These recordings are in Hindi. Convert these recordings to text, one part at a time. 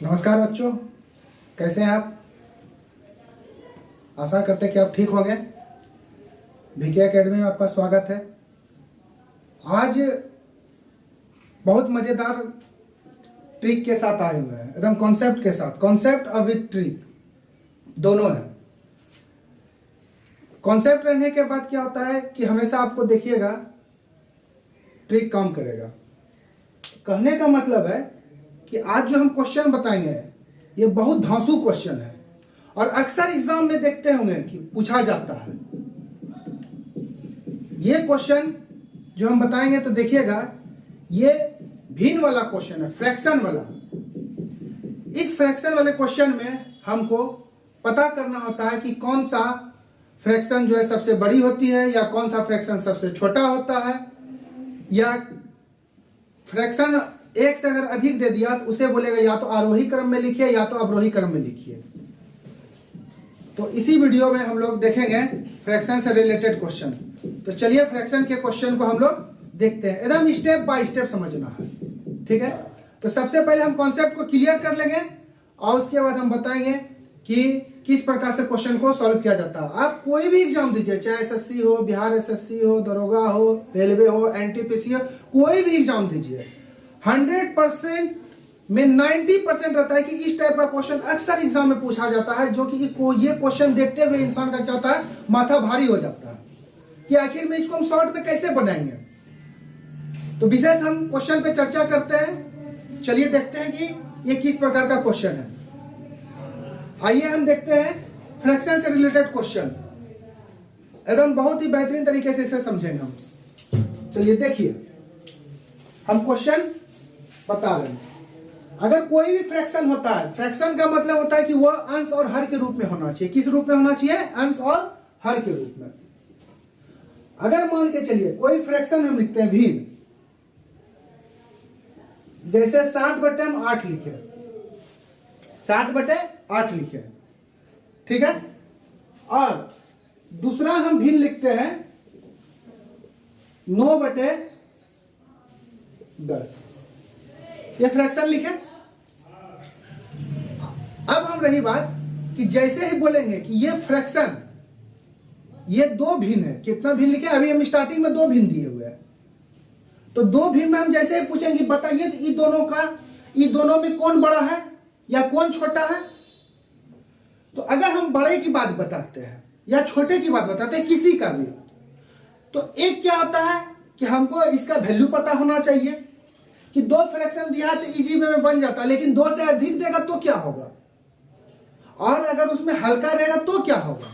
नमस्कार बच्चों, कैसे हैं आप। आशा करते हैं कि आप ठीक होंगे। वीके एकेडमी में आपका स्वागत है। आज बहुत मज़ेदार ट्रिक के साथ आए हुए हैं, एकदम कॉन्सेप्ट के साथ। कॉन्सेप्ट और विद ट्रिक दोनों है। कॉन्सेप्ट रहने के बाद क्या होता है कि हमेशा आपको देखिएगा ट्रिक काम करेगा। कहने का मतलब है कि आज जो हम क्वेश्चन बताएंगे ये बहुत धांसू क्वेश्चन है और अक्सर एग्जाम में देखते होंगे कि पूछा जाता है। ये क्वेश्चन जो हम बताएंगे तो देखिएगा ये भिन्न वाला क्वेश्चन है, फ्रैक्शन वाला। इस फ्रैक्शन वाले क्वेश्चन में हमको पता करना होता है कि कौन सा फ्रैक्शन जो है सबसे बड़ी होती है या कौन सा फ्रैक्शन सबसे छोटा होता है, या फ्रैक्शन एक से अगर अधिक दे दिया तो उसे बोलेगा या तो आरोही क्रम में लिखिए या तो अवरोही क्रम में लिखिए। तो इसी वीडियो में हम लोग देखेंगे फ्रैक्शन से रिलेटेड क्वेश्चन। तो चलिए फ्रैक्शन के क्वेश्चन को हम लोग देखते हैं, एकदम स्टेप बाय स्टेप समझना है, ठीक है। तो सबसे पहले हम कॉन्सेप्ट को क्लियर कर लेंगे और उसके बाद हम बताएंगे कि किस प्रकार से क्वेश्चन को सॉल्व किया जाता है। आप कोई भी एग्जाम दीजिए, चाहे एसएससी हो, बिहार एसएससी हो, दरोगा हो, रेलवे हो, एनटीपीसी हो, कोई भी एग्जाम दीजिए, 100% में 90% रहता है कि इस टाइप का क्वेश्चन अक्सर एग्जाम में पूछा जाता है, जो कि ये क्वेश्चन देखते हुए इंसान का क्या होता है, माथा भारी हो जाता है कि आखिर में इसको हम शॉर्ट में कैसे बनाएंगे। तो विशेष हम क्वेश्चन पे चर्चा करते हैं। चलिए देखते हैं कि ये किस प्रकार का क्वेश्चन है। आइए हम देखते हैं फ्रैक्शन से रिलेटेड क्वेश्चन, एकदम बहुत ही बेहतरीन तरीके से इसे समझेंगे हम। चलिए देखिए, हम क्वेश्चन बता रहे हैं। अगर कोई भी फ्रैक्शन होता है, फ्रैक्शन का मतलब होता है कि वह अंश और हर के रूप में होना चाहिए। किस रूप में होना चाहिए? अंश और हर के रूप में। अगर मान के चलिए कोई फ्रैक्शन हम लिखते हैं भिन्न, जैसे 7/8 लिखे, 7/8 लिखे, ठीक है। और दूसरा हम भिन्न लिखते हैं 9/10, ये फ्रैक्शन लिखे। अब हम रही बात कि जैसे ही बोलेंगे कि ये फ्रैक्शन, ये दो भिन्न है, कितना भिन्न लिखे, अभी हम स्टार्टिंग में दो भिन्न दिए हुए हैं। तो दो भिन्न में हम जैसे ही पूछेंगे बताइए तो इन दोनों में कौन बड़ा है या कौन छोटा है। तो अगर हम बड़े की बात बताते हैं या छोटे की बात बताते हैं, किसी का भी, तो एक क्या होता है कि हमको इसका वैल्यू पता होना चाहिए कि दो फ्रैक्शन दिया तो इजी वे में बन जाता है, लेकिन दो से अधिक देगा तो क्या होगा, और अगर उसमें हल्का रहेगा तो क्या होगा।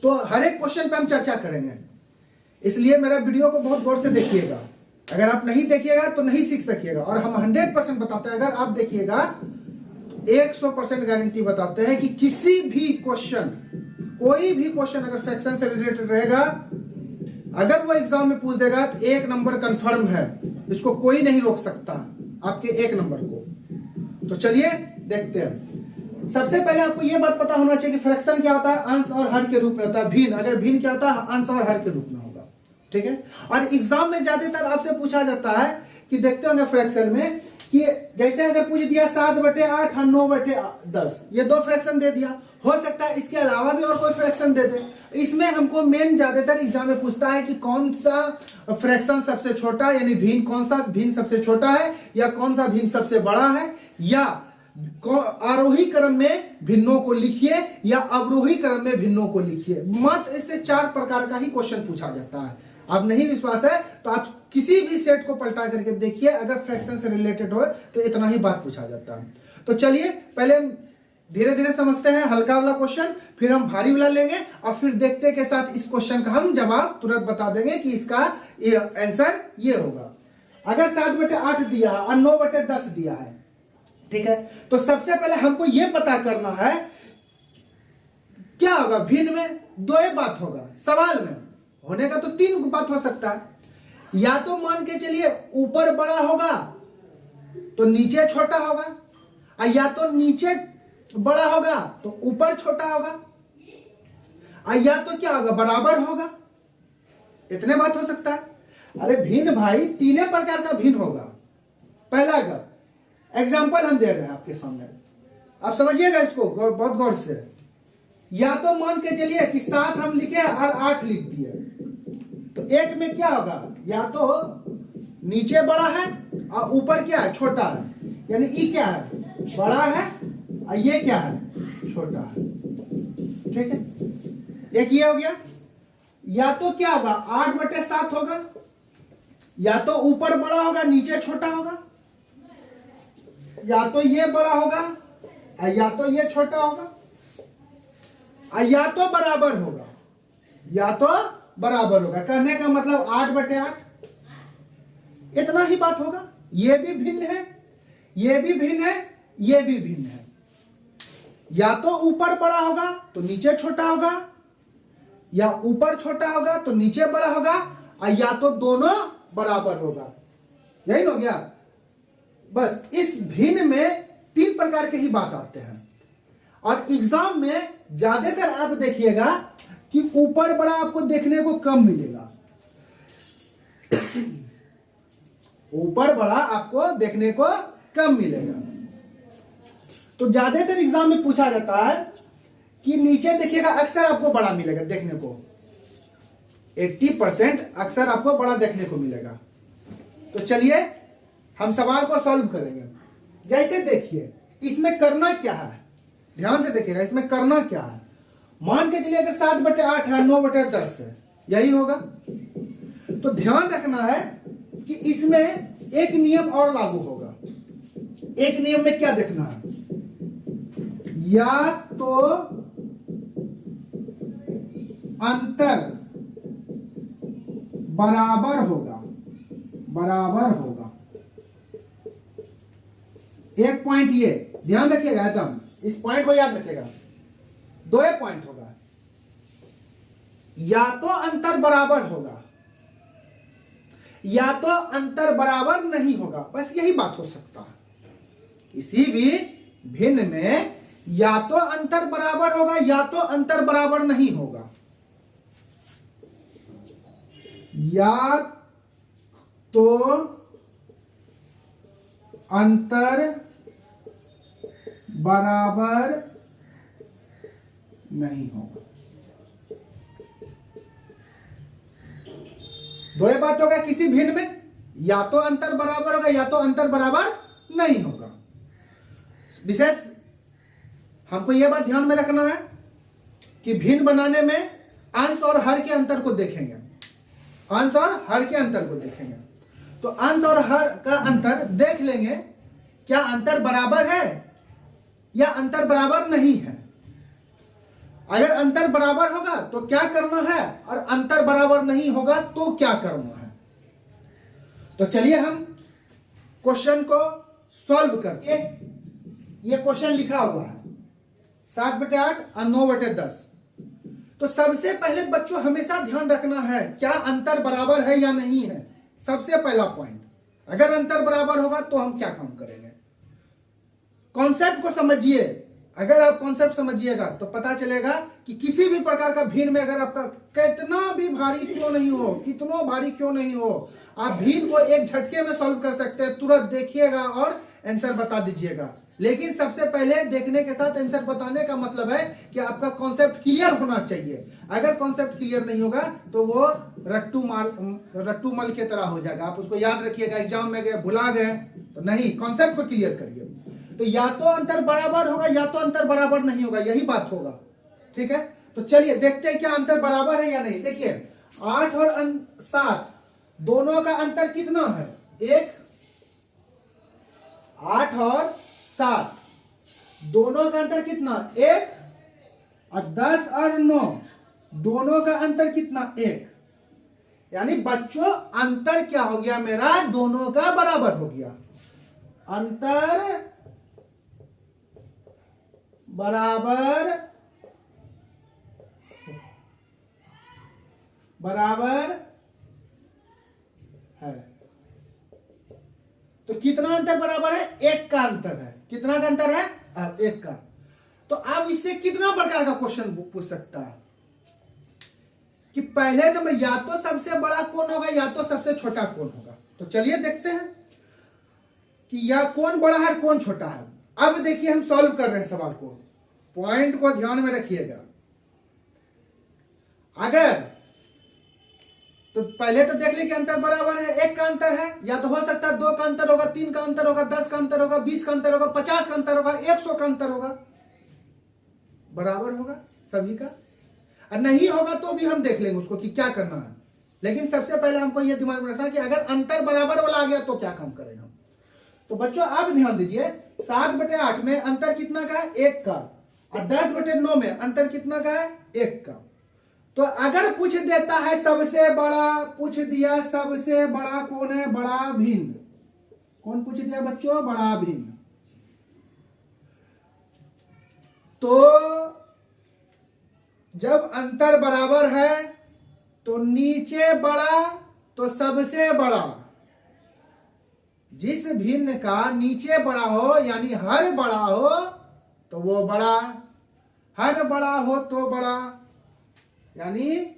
तो हर एक क्वेश्चन पे हम चर्चा करेंगे, इसलिए मेरा वीडियो को बहुत गौर से देखिएगा। अगर आप नहीं देखिएगा तो नहीं सीख सकिएगा। और हम 100% बताते हैं, अगर आप देखिएगा तो 100% गारंटी बताते हैं कि किसी भी क्वेश्चन, कोई भी क्वेश्चन अगर फ्रैक्शन से रिलेटेड रहेगा, अगर वो एग्जाम में पूछ देगा तो 1 नंबर कंफर्म है, इसको कोई नहीं रोक सकता आपके 1 नंबर को। तो चलिए देखते हैं। सबसे पहले आपको यह बात पता होना चाहिए कि फ्रैक्शन क्या होता है, अंश और हर के रूप में होता है। भिन्न, अगर भिन्न क्या होता है, अंश और हर के रूप में होगा, ठीक है। और एग्जाम में ज्यादातर आपसे पूछा जाता है कि देखते होंगे फ्रैक्शन में कि जैसे अगर पूछ दिया 7/8 और 9/10, ये दो फ्रैक्शन दे दिया, हो सकता है इसके अलावा भी और कोई फ्रैक्शन दे दे। इसमें हमको मेन ज्यादातर एग्जाम में पूछता है कि कौन सा फ्रैक्शन सबसे छोटा, यानी भिन्न, कौन सा भिन्न सबसे छोटा है या कौन सा भिन्न सबसे बड़ा है, या आरोही क्रम में भिन्नों को लिखिए या अवरोही क्रम में भिन्नों को लिखिए। मात्र इससे 4 प्रकार का ही क्वेश्चन पूछा जाता है। आप नहीं विश्वास है तो आप किसी भी सेट को पलटा करके देखिए, अगर फ्रैक्शन से रिलेटेड हो तो इतना ही बात पूछा जाता है। तो चलिए पहले हम धीरे धीरे समझते हैं हल्का वाला क्वेश्चन, फिर हम भारी वाला लेंगे और फिर देखते के साथ इस क्वेश्चन का हम जवाब तुरंत बता देंगे कि इसका आंसर ये होगा। अगर 7/8 दिया है और 9/10 दिया है, ठीक है, तो सबसे पहले हमको यह पता करना है क्या होगा। भिन्न में दो ही बात होगा, सवाल में होने का तो 3 बात हो सकता है। या तो मान के चलिए ऊपर बड़ा होगा तो नीचे छोटा होगा, और या तो नीचे बड़ा होगा तो ऊपर छोटा होगा, और या तो क्या होगा, बराबर होगा। इतने बात हो सकता है। अरे भिन्न भाई 3 प्रकार का भिन्न होगा। पहला का एग्जाम्पल हम दे रहे हैं आपके सामने, आप समझिएगा इसको बहुत गौर से। या तो मान के चलिए कि 7 हम लिखे और 8 लिख दिए, तो एक में क्या होगा, या तो नीचे बड़ा है और ऊपर क्या है, छोटा है, यानी ई क्या है, बड़ा है और ये क्या है, छोटा है। ठीक है, एक ये हो गया। या तो क्या होगा, 8/7 होगा, या तो ऊपर बड़ा होगा नीचे छोटा होगा, या तो ये बड़ा होगा या तो ये छोटा होगा, या तो बराबर होगा, या तो बराबर होगा। कहने का मतलब 8/8, इतना ही बात होगा। ये भी भिन्न है, ये भी भिन्न है, ये भी भिन्न है। या तो ऊपर बड़ा होगा तो नीचे छोटा होगा, या ऊपर छोटा होगा तो नीचे बड़ा होगा, और या तो दोनों बराबर होगा। यही हो गया। बस इस भिन्न में 3 प्रकार के ही बात आते हैं, और एग्जाम में ज्यादातर आप देखिएगा कि ऊपर बड़ा आपको देखने को कम मिलेगा। ऊपर बड़ा आपको देखने को कम मिलेगा। तो ज्यादातर एग्जाम में पूछा जाता है कि नीचे देखिएगा अक्सर आपको बड़ा मिलेगा देखने को, 80% अक्सर आपको बड़ा देखने को मिलेगा। तो चलिए हम सवाल को सॉल्व करेंगे। जैसे देखिए इसमें करना क्या है, ध्यान से देखिएगा इसमें करना क्या है। मान के चलिए अगर 7/8 है, 9/10 है, यही होगा। तो ध्यान रखना है कि इसमें एक नियम और लागू होगा। एक नियम में क्या देखना है, या तो अंतर बराबर होगा, बराबर होगा। एक पॉइंट ये ध्यान रखिएगा, एकदम इस पॉइंट को याद रखिएगा। 2 पॉइंट होगा, या तो अंतर बराबर होगा, या तो अंतर बराबर नहीं होगा। बस यही बात हो सकता है। किसी भी भिन्न में या तो अंतर बराबर होगा या तो अंतर बराबर नहीं होगा। या तो अंतर बराबर नहीं होगा। 2 बात होगा किसी भिन्न में, या तो अंतर बराबर होगा या तो अंतर बराबर नहीं होगा। विशेष हमको यह बात ध्यान में रखना है कि भिन्न बनाने में अंश और हर के अंतर को देखेंगे, अंश और हर के अंतर को देखेंगे। तो अंश और हर का अंतर देख लेंगे, क्या अंतर बराबर है या अंतर बराबर नहीं है। अगर अंतर बराबर होगा तो क्या करना है, और अंतर बराबर नहीं होगा तो क्या करना है। तो चलिए हम क्वेश्चन को सॉल्व करते। ये क्वेश्चन लिखा हुआ है 7/8 और 9/10। तो सबसे पहले बच्चों हमेशा ध्यान रखना है क्या अंतर बराबर है या नहीं है। सबसे पहला पॉइंट, अगर अंतर बराबर होगा तो हम क्या काम करेंगे। कॉन्सेप्ट को समझिए। अगर आप कॉन्सेप्ट समझिएगा तो पता चलेगा कि किसी भी प्रकार का भिन्न में अगर आपका कितना भी भारी क्यों नहीं हो, कितना भारी क्यों नहीं हो, आप भिन्न को एक झटके में सॉल्व कर सकते हैं। तुरंत देखिएगा और आंसर बता दीजिएगा। लेकिन सबसे पहले देखने के साथ आंसर बताने का मतलब है कि आपका कॉन्सेप्ट क्लियर होना चाहिए। अगर कॉन्सेप्ट क्लियर नहीं होगा तो वो रट्टू मल के तरह हो जाएगा। आप उसको याद रखिएगा, एग्जाम में गए भुला गए तो नहीं, कॉन्सेप्ट को क्लियर करिए। तो या तो अंतर बराबर होगा या तो अंतर बराबर नहीं होगा, यही बात होगा। ठीक है, तो चलिए देखते हैं क्या अंतर बराबर है या नहीं। देखिए 8 और 7 दोनों का अंतर कितना है, 1। 8 और 7 दोनों का अंतर कितना, 1। और 10 और 9 दोनों का अंतर कितना, 1। यानी बच्चों अंतर क्या हो गया मेरा, दोनों का बराबर हो गया। अंतर बराबर है। तो कितना अंतर बराबर है, 1 का अंतर है। कितना का अंतर है, 1 का। तो आप इससे कितना प्रकार का क्वेश्चन पूछ सकता है कि पहले नंबर या तो सबसे बड़ा कौन होगा या तो सबसे छोटा कौन होगा। तो चलिए देखते हैं। कि यह कौन बड़ा है कौन छोटा है। अब देखिए हम सॉल्व कर रहे हैं सवाल को, पॉइंट को ध्यान में रखिएगा। अगर तो पहले तो देख लें कि अंतर बराबर है, एक का अंतर है, या तो हो सकता है 2 का अंतर होगा, 3 का अंतर होगा, 10 का अंतर होगा, 20 का अंतर होगा, 50 का अंतर होगा, 100 का अंतर होगा, बराबर होगा सभी का। और नहीं होगा तो भी हम देख लेंगे उसको कि क्या करना है। लेकिन सबसे पहले हमको यह दिमाग में रखना है कि अगर अंतर बराबर वाला आ गया तो क्या काम करेगा। तो बच्चों आप ध्यान दीजिए, 7/8 में अंतर कितना का है, 1 का, और 10/9 में अंतर कितना का है, 1 का। तो अगर पूछ देता है सबसे बड़ा, पूछ दिया सबसे बड़ा कौन है, बड़ा भिन्न, कौन पूछ दिया बच्चों, बड़ा भिन्न, तो जब अंतर बराबर है तो नीचे बड़ा तो सबसे बड़ा, जिस भिन्न का नीचे बड़ा हो यानी हर बड़ा हो तो वो बड़ा, हर बड़ा हो तो बड़ा, यानी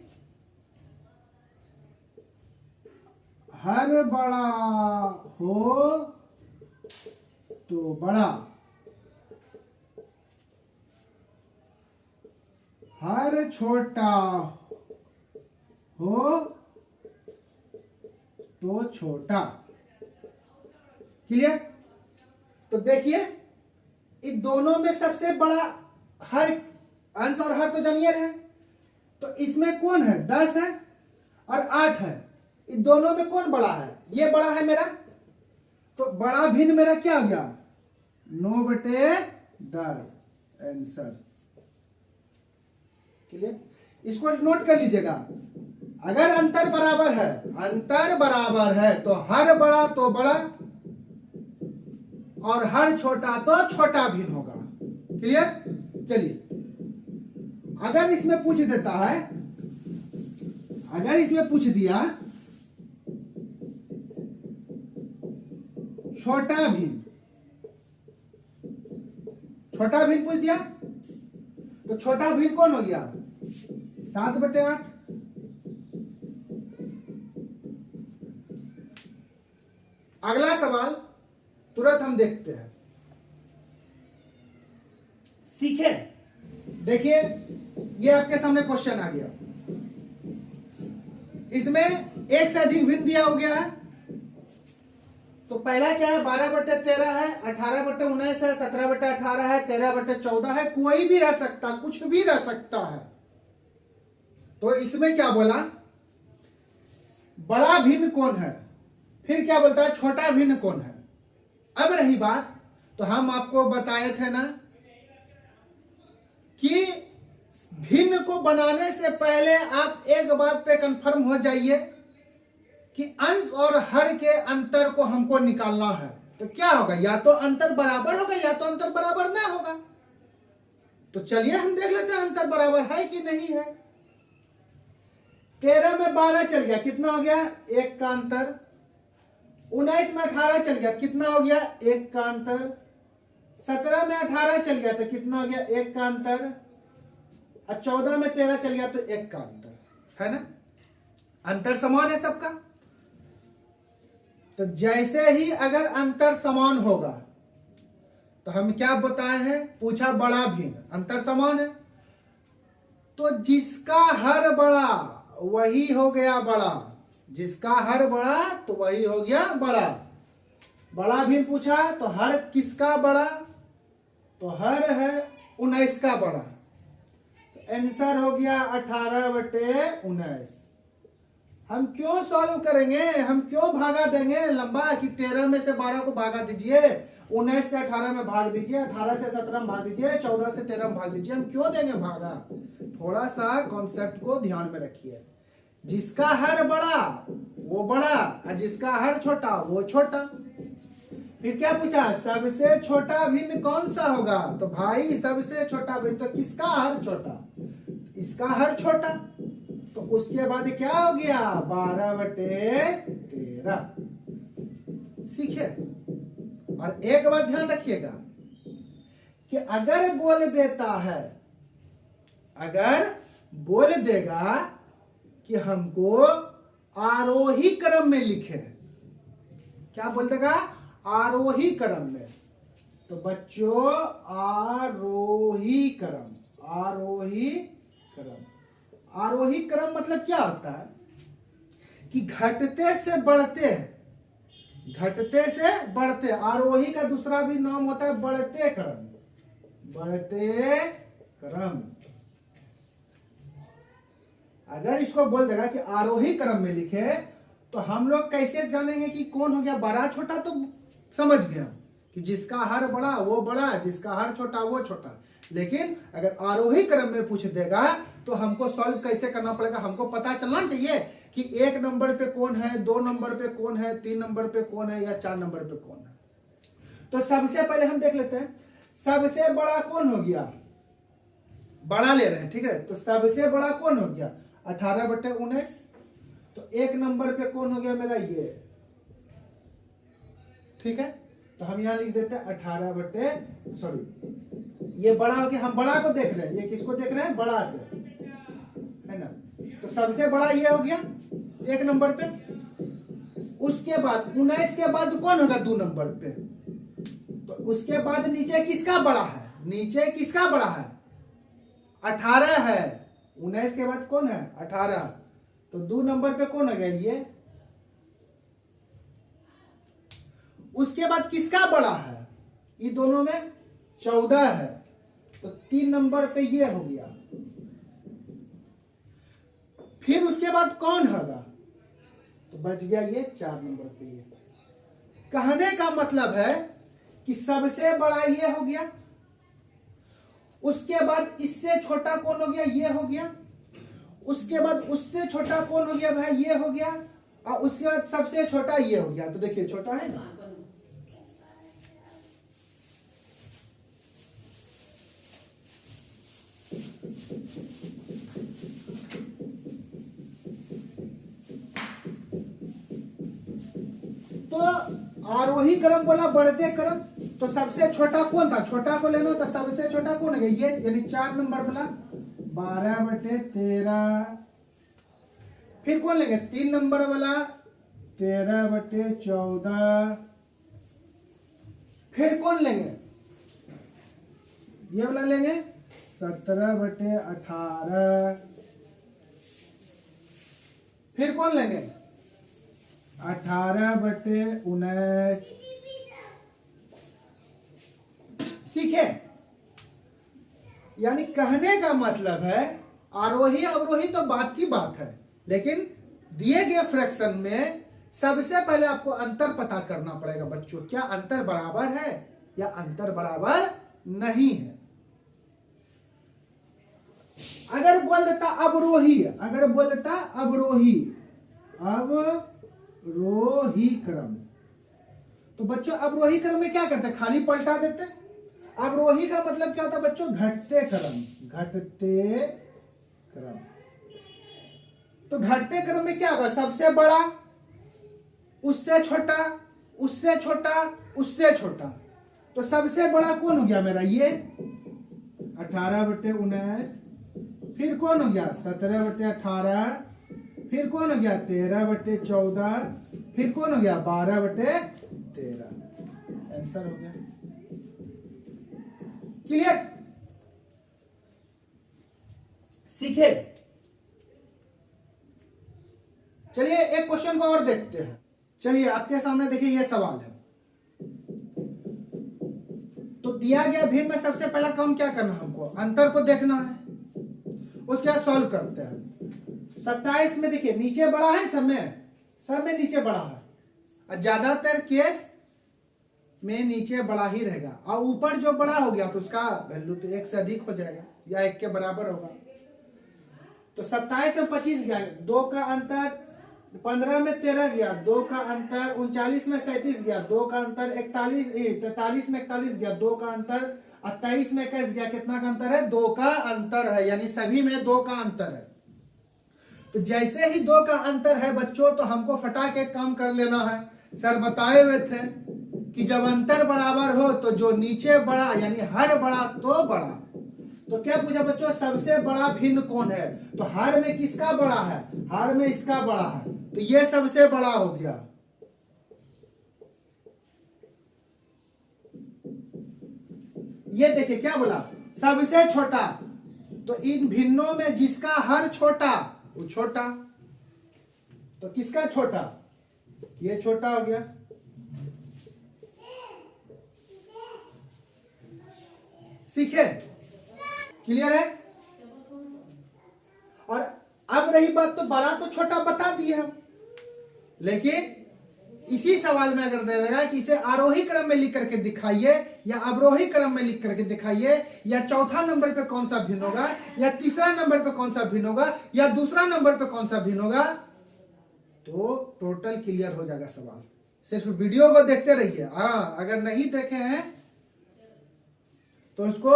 हर बड़ा हो तो बड़ा, हर छोटा हो तो छोटा। क्लियर। तो देखिए इन दोनों में सबसे बड़ा हर, अंश और हर तो जानिए रहे, तो इसमें कौन है, 10 है और 8 है, इन दोनों में कौन बड़ा है, ये बड़ा है मेरा, तो बड़ा भिन्न मेरा क्या हो गया, 9/10 आंसर। क्लियर। इसको नोट कर लीजिएगा, अगर अंतर बराबर है, अंतर बराबर है तो हर बड़ा तो बड़ा और हर छोटा तो छोटा भिन्न होगा। क्लियर। चलिए अगर इसमें पूछ देता है, अगर इसमें पूछ दिया छोटा भिन्न, छोटा भिन्न पूछ दिया तो छोटा भिन्न कौन हो गया, 7/8। अगला सवाल तुरंत हम देखते हैं, सीखे। देखिए ये आपके सामने क्वेश्चन आ गया, इसमें एक से अधिक भिन्न दिया हो गया है। तो पहला क्या है, 12/13 है, 18/19 है, 17/18 है, 13/14 है, कोई भी रह सकता, कुछ भी रह सकता है। तो इसमें क्या बोला, बड़ा भिन्न कौन है, फिर क्या बोलता है छोटा भिन्न कौन है। अब रही बात, तो हम आपको बताए थे ना कि भिन्न को बनाने से पहले आप एक बात पे कंफर्म हो जाइए कि अंश और हर के अंतर को हमको निकालना है। तो क्या होगा, या तो अंतर बराबर होगा या तो अंतर बराबर ना होगा। तो चलिए हम देख लेते हैं अंतर बराबर है कि नहीं है। 13 में 12 चल गया, कितना हो गया, 1 का अंतर। 19 में 18 चल गया, कितना हो गया, 1 का अंतर। 17 में 18 चल गया तो कितना हो गया, 1 का अंतर। और 14 में 13 चल गया तो 1 का अंतर, है ना। अंतर समान है सबका। तो जैसे ही अगर अंतर समान होगा तो हम क्या बताए हैं, पूछा बड़ा भिन्न, अंतर समान है तो जिसका हर बड़ा वही हो गया बड़ा, जिसका हर बड़ा तो वही हो गया बड़ा। बड़ा भिन्न पूछा तो हर किसका बड़ा, तो हर है 19 का बड़ा। तो आंसर हो गया 18/19। हम क्यों सॉल्व करेंगे, हम क्यों भागा देंगे लंबा कि 13 में से 12 को भागा दीजिए, 19 से 18 में भाग दीजिए, 18 से 17 में भाग दीजिए, 14 से 13 में भाग दीजिए, हम क्यों देंगे भागा। थोड़ा सा कॉन्सेप्ट को ध्यान में रखिए, जिसका हर बड़ा वो बड़ा और जिसका हर छोटा वो छोटा। फिर क्या पूछा, सबसे छोटा भिन्न कौन सा होगा, तो भाई सबसे छोटा भिन्न तो किसका हर छोटा, इसका हर छोटा। तो उसके बाद क्या हो गया, 12/13। सीखे। और एक बात ध्यान रखिएगा कि अगर बोल देता है, अगर बोल देगा कि हमको आरोही क्रम में लिखे, क्या बोल देगा, आरोही क्रम में। तो बच्चों आरोही क्रम, आरोही क्रम, आरोही क्रम मतलब क्या होता है कि घटते से बढ़ते हैं, घटते से बढ़ते। आरोही का दूसरा भी नाम होता है बढ़ते क्रम, बढ़ते क्रम। अगर इसको बोल देगा कि आरोही क्रम में लिखे तो हम लोग कैसे जानेंगे कि कौन हो गया बड़ा छोटा? तो समझ गया कि जिसका हर बड़ा वो बड़ा, जिसका हर छोटा वो छोटा। लेकिन अगर आरोही क्रम में पूछ देगा तो हमको सॉल्व कैसे करना पड़ेगा? हमको पता चलना चाहिए कि 1 नंबर पे कौन है, 2 नंबर पे कौन है, 3 नंबर पे कौन है या 4 नंबर पे कौन है। तो सबसे पहले हम देख लेते हैं सबसे बड़ा कौन हो गया, बड़ा ले रहे हैं, ठीक है। तो सबसे बड़ा कौन हो गया 18/19। तो 1 नंबर पे कौन हो गया मेरा ये, ठीक है। तो हम यहां लिख देते हैं 18 ये बड़ा हो गया। हम बड़ा को देख रहे हैं, ये किसको देख रहे हैं? बड़ा से, है ना। तो सबसे बड़ा ये हो गया 1 नंबर पे। उसके बाद 19 के बाद कौन होगा 2 नंबर पे? तो उसके बाद नीचे किसका बड़ा है? नीचे किसका बड़ा है? 18 है। 19 के बाद कौन है? 18। तो 2 नंबर पे कौन हो गया ये? उसके बाद किसका बड़ा है? ये दोनों में 14 है। तो 3 नंबर पे ये हो गया। फिर उसके बाद कौन होगा? तो बच गया ये 4 नंबर पे ये। कहने का मतलब है कि सबसे बड़ा ये हो गया, उसके बाद इससे छोटा कौन हो गया? ये हो गया। उसके बाद उससे छोटा कौन हो गया भाई? ये हो गया। और उसके बाद सबसे छोटा ये हो गया। तो देखिए छोटा है ना। तो आरोही क्रम बोला बढ़ते क्रम। तो सबसे छोटा कौन था? छोटा को लेना। तो सबसे छोटा कौन है ये, यानी 4 नंबर बोला 12/13। फिर कौन लेंगे? 3 नंबर वाला 13/14। फिर कौन लेंगे? ये वाला लेंगे 17/18। फिर कौन लेंगे? 18/19। सीखे? यानी कहने का मतलब है आरोही अवरोही तो बात की बात है, लेकिन दिए गए फ्रैक्शन में सबसे पहले आपको अंतर पता करना पड़ेगा बच्चों। क्या अंतर बराबर है या अंतर बराबर नहीं है? अगर बोल देता अवरोही, अगर बोल देता अवरोही, अवरोही क्रम, तो बच्चों अवरोही क्रम में क्या करते हैं? खाली पलटा देते। अवरोही का मतलब क्या होता है बच्चों? घटते क्रम, घटते क्रम। तो घटते क्रम में क्या होगा? सबसे बड़ा, उससे छोटा, उससे छोटा, उससे छोटा। तो सबसे बड़ा कौन हो गया मेरा? ये 18/19। फिर कौन हो गया? 17/18। फिर कौन हो गया? 13/14। फिर कौन हो गया? 12/13। आंसर हो गया। क्लियर? सीखे? चलिए एक क्वेश्चन को और देखते हैं। चलिए आपके सामने देखिए ये सवाल है। तो दिया गया भिन्न में सबसे पहला काम क्या करना है? हमको अंतर को देखना है, उसके बाद सॉल्व करते हैं। 27 में देखिए नीचे बड़ा है, सब में नीचे बड़ा है, और ज्यादातर केस में नीचे बड़ा ही रहेगा। और ऊपर जो बड़ा हो गया तो उसका वैल्यू तो 1 से अधिक हो जाएगा या 1 के बराबर होगा। तो 27 में 25 गया, 2 का अंतर, 15 में 13 गया, 2 का अंतर, 39 में 37 गया, 2 का अंतर, 43 में 41 गया, 2 का अंतर, 28 में 21 गया। कितना का अंतर है? 2 का अंतर है, यानी सभी में 2 का अंतर है। तो जैसे ही 2 का अंतर है बच्चों, तो हमको फटाक एक काम कर लेना है। सर बताए हुए थे कि जब अंतर बराबर हो तो जो नीचे बड़ा यानी हर बड़ा तो बड़ा। तो क्या पूछा बच्चों? सबसे बड़ा भिन्न कौन है? तो हर में किसका बड़ा है? हर में इसका बड़ा है, तो ये सबसे बड़ा हो गया। ये देखिए क्या बोला, सबसे छोटा। तो इन भिन्नों में जिसका हर छोटा वो छोटा। तो किसका छोटा, ये छोटा हो गया। सीखे, क्लियर है। और अब रही बात, तो बड़ा तो छोटा बता दिए हम, लेकिन इसी सवाल में अगर दे देगा कि इसे आरोही क्रम में लिख करके दिखाइए या अवरोही क्रम में लिख करके दिखाइए, या चौथा नंबर पे कौन सा भिन्न होगा, या तीसरा नंबर पे कौन सा भिन्न होगा, या दूसरा नंबर पे कौन सा भिन्न होगा, तो टोटल क्लियर हो जाएगा सवाल। सिर्फ वीडियो को देखते रहिए। हाँ, अगर नहीं देखे हैं तो उसको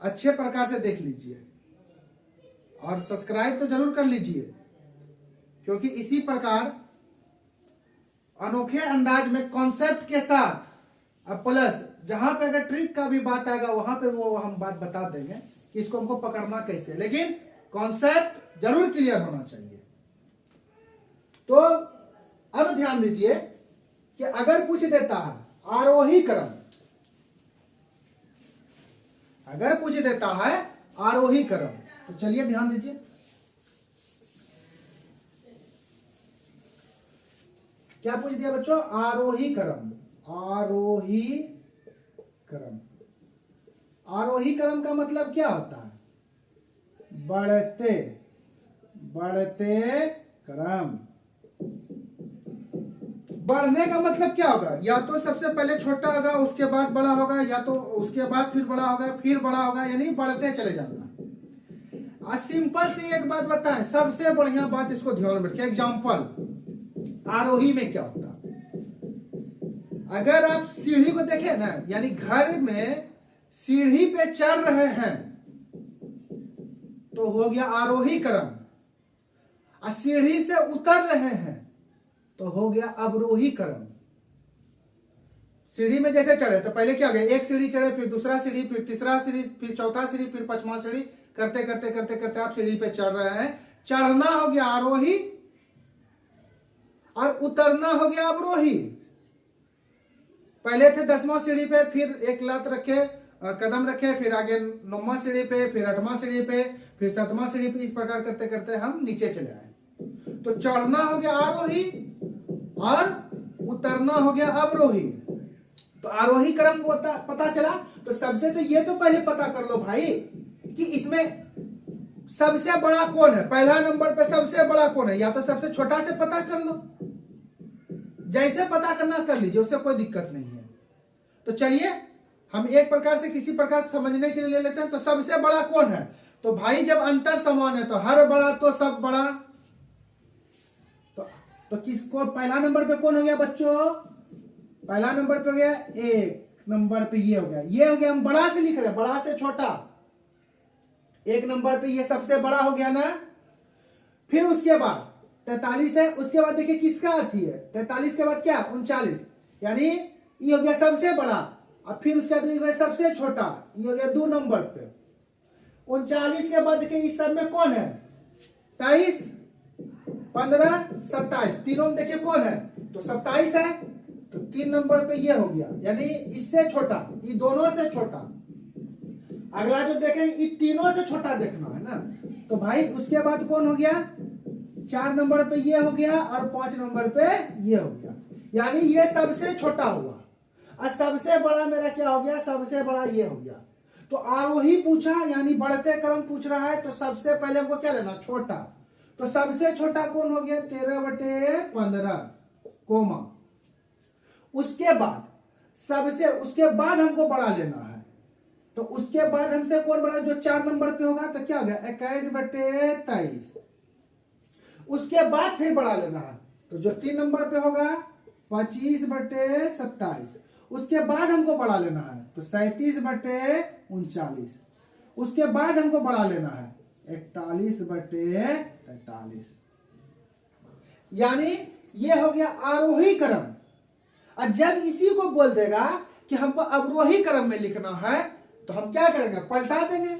अच्छे प्रकार से देख लीजिए और सब्सक्राइब तो जरूर कर लीजिए, क्योंकि इसी प्रकार अनोखे अंदाज में कॉन्सेप्ट के साथ अब प्लस जहां पे अगर ट्रिक का भी बात आएगा वहां पे वो हम बात बता देंगे कि इसको हमको पकड़ना कैसे, लेकिन कॉन्सेप्ट जरूर क्लियर होना चाहिए। तो अब ध्यान दीजिए कि अगर पूछ देता है आरोही क्रम, अगर पूछ देता है आरोही क्रम, तो चलिए ध्यान दीजिए। क्या पूछ दिया बच्चों, आरोही क्रम। आरोही क्रम, आरोही क्रम का मतलब क्या होता है, बढ़ते बढ़ते क्रम। बढ़ने का मतलब क्या होगा, या तो सबसे पहले छोटा होगा उसके बाद बड़ा होगा, या तो उसके बाद फिर बड़ा होगा फिर बड़ा होगा, यानी बढ़ते चले जाना। सिंपल सी एक बात बताएं, सबसे बढ़िया बात इसको ध्यान में रखिए। एग्जांपल आरोही में क्या होता है, अगर आप सीढ़ी को देखें ना, यानी घर में सीढ़ी पे चढ़ रहे हैं तो हो गया आरोही क्रम, और सीढ़ी से उतर रहे हैं तो हो गया अवरोही क्रम। सीढ़ी में जैसे चढ़े तो पहले क्या हो गया, एक सीढ़ी चढ़े, फिर दूसरा सीढ़ी, फिर तीसरा सीढ़ी, फिर चौथा सीढ़ी, फिर पांचवा सीढ़ी, करते करते करते करते आप सीढ़ी पे चढ़ रहे हैं। चढ़ना हो गया आरोही और उतरना हो गया अवरोही। पहले थे 10वां सीढ़ी पे, फिर एक लात रखे, कदम रखे, फिर आगे 9वां सीढ़ी पे, फिर 8वां सीढ़ी पे, फिर 7वां सीढ़ी पे, इस प्रकार करते करते हम नीचे चले आए। तो चढ़ना हो गया आरोही और उतरना हो गया अवरोही। तो आरोही क्रम पता चला। तो सबसे तो ये तो पहले पता कर लो भाई कि इसमें सबसे बड़ा कौन है, पहला नंबर पे सबसे बड़ा कौन है, या तो सबसे छोटा से पता कर लो, जैसे पता करना कर लीजिए, उससे कोई दिक्कत नहीं है। तो चलिए हम एक प्रकार से किसी प्रकार समझने के लिए ले लेते हैं। तो सबसे बड़ा कौन है, तो भाई जब अंतर समान है तो हर बड़ा तो सब बड़ा। तो किसको पहला नंबर पे कौन हो गया बच्चों, पहला नंबर पे हो गया, एक नंबर पे ये हो गया, ये हो गया, हम बड़ा से लिख रहे हैं, बड़ा से छोटा। एक नंबर पे ये सबसे बड़ा हो गया ना। फिर उसके बाद 43 है, उसके बाद देखिए किसका अर्थ है, 43 के बाद क्या 39, यानी ये हो गया सबसे बड़ा। अब फिर उसके बाद ये हो गया सबसे छोटा, ये हो गया 2 नंबर पे। 39 के बाद देखिए इस सब में कौन है, 23, 15, 27, तीनों में देखिए कौन है, तो 27 है। तो 3 नंबर पे ये हो गया, यानी इससे छोटा, ये दोनों से छोटा। अगला जो देखें ये तीनों से छोटा देखना है ना। तो भाई उसके बाद कौन हो गया, 4 नंबर पे ये हो गया और 5 नंबर पे ये हो गया, यानी ये सबसे छोटा हुआ। और सबसे बड़ा मेरा क्या हो गया, सबसे बड़ा ये हो गया। तो आरोही पूछा यानी बढ़ते क्रम पूछ रहा है, तो सबसे पहले हमको क्या लेना, छोटा। तो सबसे छोटा कौन हो गया, 13/15 कोमा। उसके बाद उसके बाद हमको बड़ा लेना है। तो उसके बाद हमसे कौन बड़ा, जो 4 नंबर पे होगा, तो क्या हो गया 21/23। उसके बाद फिर बड़ा लेना है, तो जो 3 नंबर पे होगा 25/27। उसके बाद हमको बड़ा लेना है, तो 37/39। उसके बाद हमको बड़ा लेना है 41/43। यानी ये हो गया आरोही क्रम। और जब इसी को बोल देगा कि हमको अवरोही क्रम में लिखना है, तो हम क्या करेंगे, पलटा देंगे।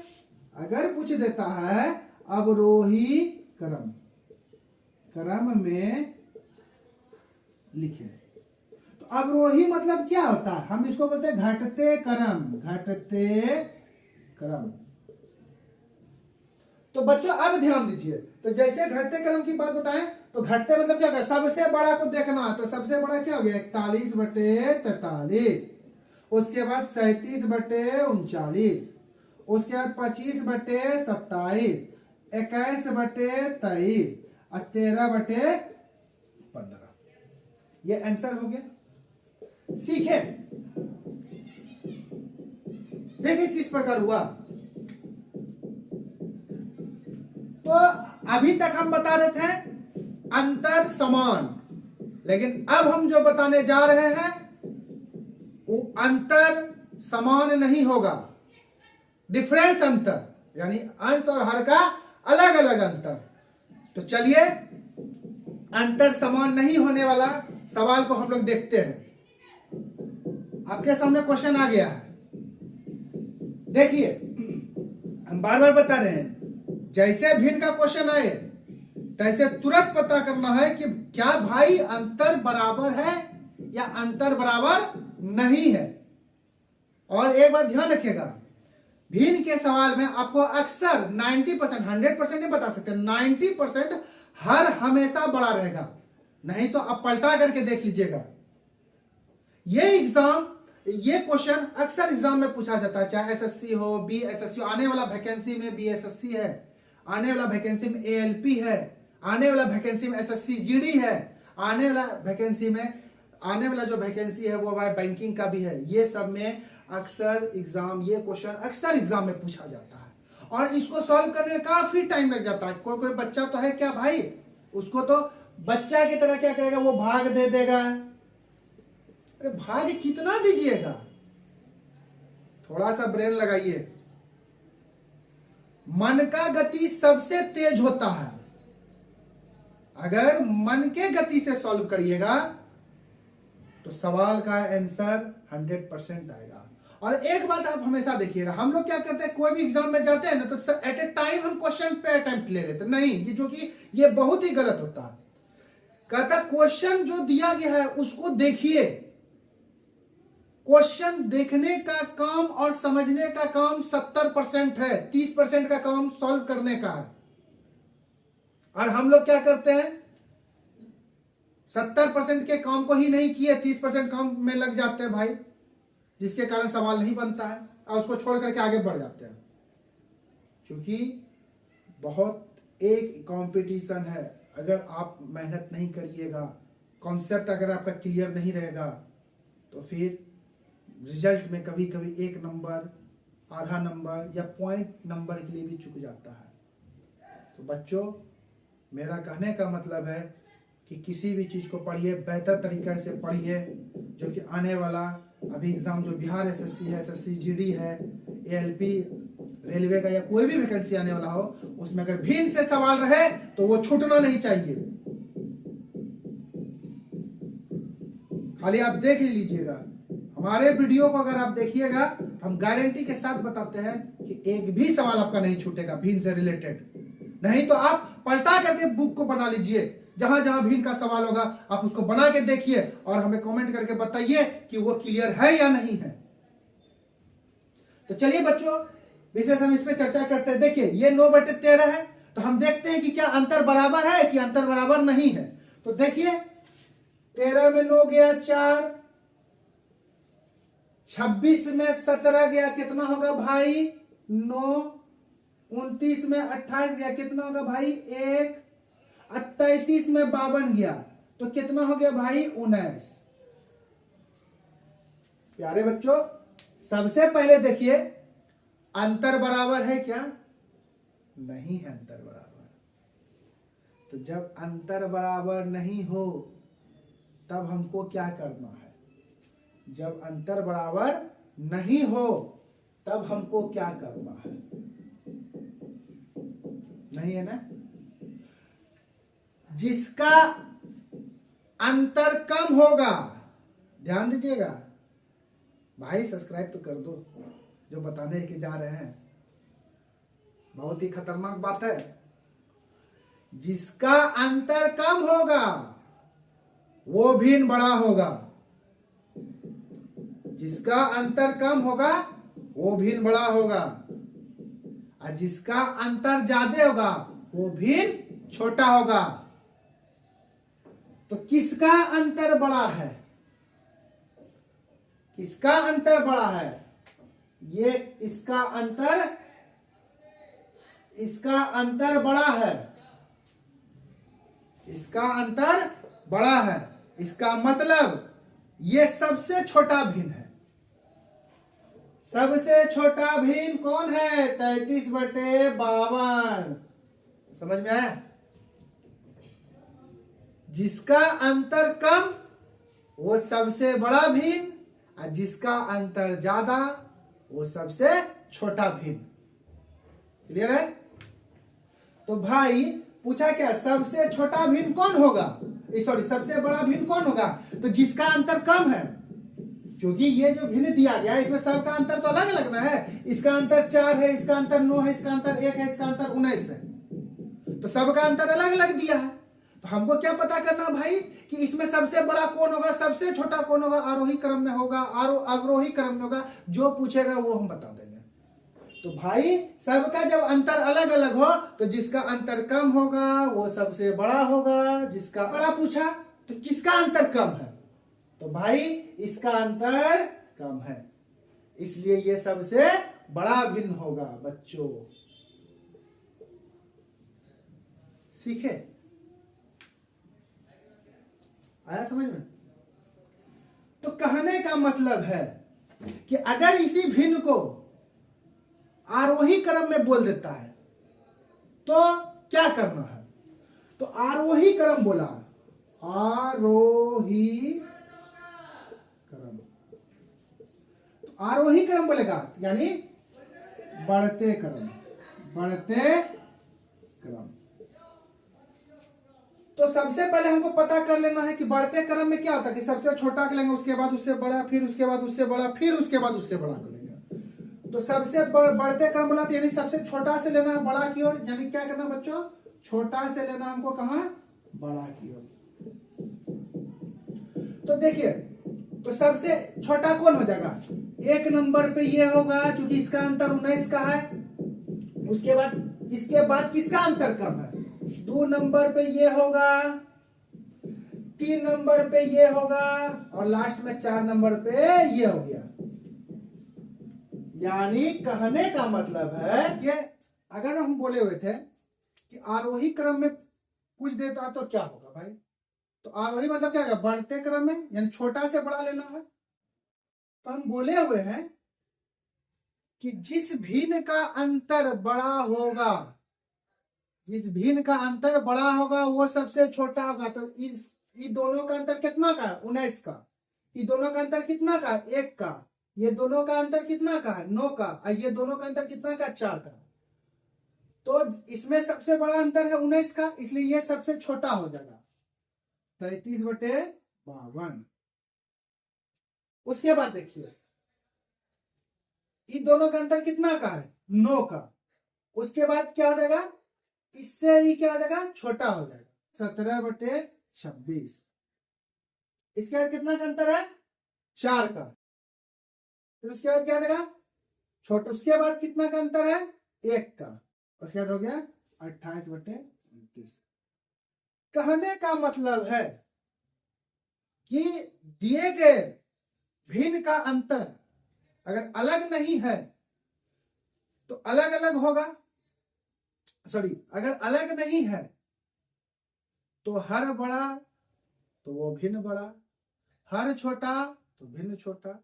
अगर पूछ देता है अवरोही क्रम में लिखे, तो अवरोही मतलब क्या होता है, हम इसको बोलते हैं घटते क्रम, घटते क्रम। तो बच्चों अब ध्यान दीजिए, तो जैसे घटते क्रम की बात बताएं तो घटते मतलब क्या, सबसे बड़ा को देखना, तो सबसे बड़ा क्या हो गया 41/43, उसके बाद 37/39, उसके बाद 25/27, 21/23 और 13/15। ये आंसर हो गया। सीखे, देखिए किस प्रकार हुआ। तो अभी तक हम बता रहे थे अंतर समान, लेकिन अब हम जो बताने जा रहे हैं वो अंतर समान नहीं होगा, डिफरेंस अंतर, यानी अंश और हर का अलग अलग अंतर। तो चलिए अंतर समान नहीं होने वाला सवाल को हम लोग देखते हैं। आपके सामने क्वेश्चन आ गया है, देखिए हम बार बार बता रहे हैं, जैसे भिन्न का क्वेश्चन आए तैसे तुरंत पता करना है कि क्या भाई अंतर बराबर है या अंतर बराबर नहीं है। और एक बात ध्यान रखिएगा, भिन्न के सवाल में आपको अक्सर 90%, 100% नहीं बता सकते, 90% हर हमेशा बड़ा रहेगा, नहीं तो आप पलटा करके देख लीजिएगा। ये क्वेश्चन अक्सर एग्जाम में पूछा जाता है, चाहे एसएससी हो, बीएसएससी हो, आने वाला वैकेंसी में बीएसएससी है, आने वाला वैकेंसी में एएलपी है, आने वाला वैकेंसी में एसएससी जीडी है, आने वाला जो वैकेंसी है वो बैंकिंग का भी है। ये सब में अक्सर एग्जाम, ये क्वेश्चन अक्सर एग्जाम में पूछा जाता है और इसको सॉल्व करने में काफी टाइम लग जाता है। कोई बच्चा तो है क्या भाई, उसको तो बच्चा की तरह क्या करेगा, वो भाग दे देगा। अरे भाग कितना दीजिएगा, थोड़ा सा ब्रेन लगाइए। मन का गति सबसे तेज होता है, अगर मन के गति से सॉल्व करिएगा तो सवाल का आंसर 100% आएगा। और एक बात आप हमेशा देखिएगा, हम लोग क्या करते हैं, कोई भी एग्जाम में जाते हैं ना तो एट ए टाइम हम क्वेश्चन पे अटेम्प्ट ले लेते हैं, नहीं, ये जो कि ये बहुत ही गलत होता है। कहता क्वेश्चन जो दिया गया है उसको देखिए, क्वेश्चन देखने का काम और समझने का काम 70% है, 30% का काम सॉल्व करने का है। और हम लोग क्या करते हैं, 70% के काम को ही नहीं किए, 30% काम में लग जाते हैं भाई, जिसके कारण सवाल नहीं बनता है और उसको छोड़ करके आगे बढ़ जाते हैं। क्योंकि बहुत एक कंपटीशन है, अगर आप मेहनत नहीं करिएगा, कॉन्सेप्ट अगर आपका क्लियर नहीं रहेगा तो फिर रिजल्ट में कभी कभी 1 नंबर, आधा नंबर या पॉइंट नंबर के लिए भी चूक जाता है। तो बच्चों, मेरा कहने का मतलब है कि किसी भी चीज़ को पढ़िए, बेहतर तरीके से पढ़िए, जो कि आने वाला अभी एग्ज़ाम जो बिहार एसएससी है, एसएससी जीडी है, एएलपी, रेलवे का या कोई भी वैकेंसी आने वाला हो, उसमें अगर भिन्न से सवाल रहे तो वो छूटना नहीं चाहिए। खाली आप देख ही लीजिएगा, हमारे वीडियो को अगर आप देखिएगा तो हम गारंटी के साथ बताते हैं कि एक भी सवाल आपका नहीं छूटेगा भिन्न से रिलेटेड। नहीं तो आप पलटा करके बुक को बना लीजिए, जहां जहां भिन्न का सवाल होगा आप उसको बना के देखिए और हमें कमेंट करके बताइए कि वो क्लियर है या नहीं है। तो चलिए बच्चों, विशेष हम इस पे चर्चा करते हैं। देखिए ये 9/13 है, तो हम देखते हैं कि क्या अंतर बराबर है कि अंतर बराबर नहीं है। तो देखिए 13 में 9 गया 4, 26 में 17 गया, कितना होगा भाई 9, 29 में 28 गया, कितना होगा भाई 1, 33 में 52 गया, तो कितना हो गया भाई 19। प्यारे बच्चों, सबसे पहले देखिए अंतर बराबर है क्या, नहीं है अंतर बराबर। तो जब अंतर बराबर नहीं हो तब हमको क्या करना है, जब अंतर बराबर नहीं हो तब हमको क्या करना है, नहीं है ना। जिसका अंतर कम होगा, ध्यान दीजिएगा भाई, सब्सक्राइब तो कर दो, जो बताने के जा रहे हैं बहुत ही खतरनाक बात है। जिसका अंतर कम होगा वो भिन्न बड़ा होगा, जिसका अंतर कम होगा वो भिन्न बड़ा होगा, और जिसका अंतर ज्यादा होगा वो भिन्न छोटा होगा। तो किसका अंतर बड़ा है? किसका अंतर बड़ा है? ये इसका अंतर बड़ा है, इसका अंतर बड़ा है। इसका मतलब ये सबसे छोटा भिन्न है। सबसे छोटा भिन्न कौन है? 33/52। समझ में आया? जिसका अंतर कम वो सबसे बड़ा भिन्न, और जिसका अंतर ज्यादा वो सबसे छोटा भिन्न। क्लियर है? तो भाई पूछा क्या, सबसे छोटा भिन्न कौन होगा? सॉरी, सबसे बड़ा भिन्न कौन होगा? तो जिसका अंतर कम है, क्योंकि ये जो भिन्न दिया गया है इसमें सबका अंतर तो अलग अलग ना है। इसका अंतर 4 है, इसका अंतर 9 है, इसका अंतर 1 है, इसका अंतर 19 है, तो सबका अंतर अलग अलग दिया है। तो हमको क्या पता करना भाई कि इसमें सबसे बड़ा कौन होगा, सबसे छोटा कौन होगा? आरोही क्रम में होगा, अवरोही क्रम में होगा। जो पूछेगा वो हम बता देंगे। तो भाई सबका जब अंतर अलग अलग हो तो जिसका अंतर कम होगा वो सबसे बड़ा होगा। जिसका बड़ा पूछा तो किसका अंतर कम है? तो भाई इसका अंतर कम है, इसलिए ये सबसे बड़ा भिन्न होगा। बच्चों सीखे? आया समझ में? तो कहने का मतलब है कि अगर इसी भिन्न को आरोही क्रम में बोल देता है तो क्या करना है? तो आरोही क्रम बोला, आरोही क्रम। तो आरोही क्रम बोलेगा यानी बढ़ते क्रम, बढ़ते क्रम। तो सबसे पहले हमको पता कर लेना है कि बढ़ते क्रम में क्या होता है कि सबसे छोटा कर लेंगे, उसके बाद उससे बड़ा, फिर उसके बाद उससे बड़ा, फिर उसके बाद उससे बड़ा कर लेंगे। तो सबसे बढ़ते क्रम बोला तो यानी सबसे छोटा से लेना है बड़ा की ओर, यानी क्या करना बच्चों? छोटा से लेना हमको कहां? बड़ा की ओर। तो देखिए, तो सबसे छोटा कौन हो जाएगा? 1 नंबर पे ये होगा क्योंकि इसका अंतर 19 का है। उसके बाद इसके बाद किसका अंतर कम है? 2 नंबर पे ये होगा, 3 नंबर पे ये होगा, और लास्ट में 4 नंबर पे ये हो गया। यानी कहने का मतलब है कि अगर हम बोले हुए थे कि आरोही क्रम में पूछ देता तो क्या होगा भाई? तो आरोही मतलब क्या है? बढ़ते क्रम में, यानी छोटा से बड़ा लेना है। तो हम बोले हुए हैं कि जिस भिन्न का अंतर बड़ा होगा, जिस भिन्न का अंतर बड़ा होगा वो सबसे छोटा होगा। तो इस दोनों का अंतर कितना का है? 19 का। ये दोनों का अंतर कितना का? 1 का। ये दोनों का अंतर कितना का है? 9 का। और ये दोनों का अंतर कितना का? 4 का। तो इसमें सबसे बड़ा अंतर है 19 का, इसलिए ये सबसे छोटा हो जाएगा 33/52। उसके बाद देखिए, इन दोनों का अंतर कितना का है? 9 का। उसके बाद क्या हो जाएगा? इससे ही क्या हो जाएगा? छोटा हो जाएगा 17/26। इसके बाद कितना का अंतर है? 4 का। फिर उसके बाद क्या हो जाएगा? छोटा। उसके बाद कितना का अंतर है? 1 का। उसके बाद हो गया 28/29। कहने का मतलब है कि दिए गए भिन्न का अंतर अगर अलग नहीं है तो अलग अलग होगा। सॉरी, अगर अलग नहीं है तो हर बड़ा तो वो भिन्न बड़ा, हर छोटा तो भिन्न छोटा।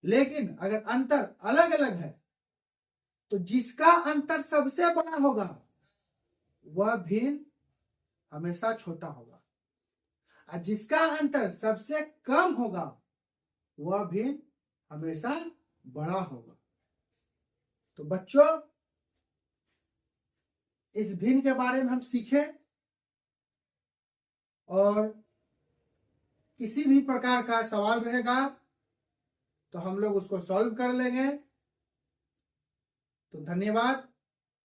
लेकिन अगर अंतर अलग अलग है तो जिसका अंतर सबसे बड़ा होगा वह भिन्न हमेशा छोटा होगा, और जिसका अंतर सबसे कम होगा वह भिन्न हमेशा बड़ा होगा। तो बच्चों इस भिन्न के बारे में हम सीखे, और किसी भी प्रकार का सवाल रहेगा तो हम लोग उसको सॉल्व कर लेंगे। तो धन्यवाद।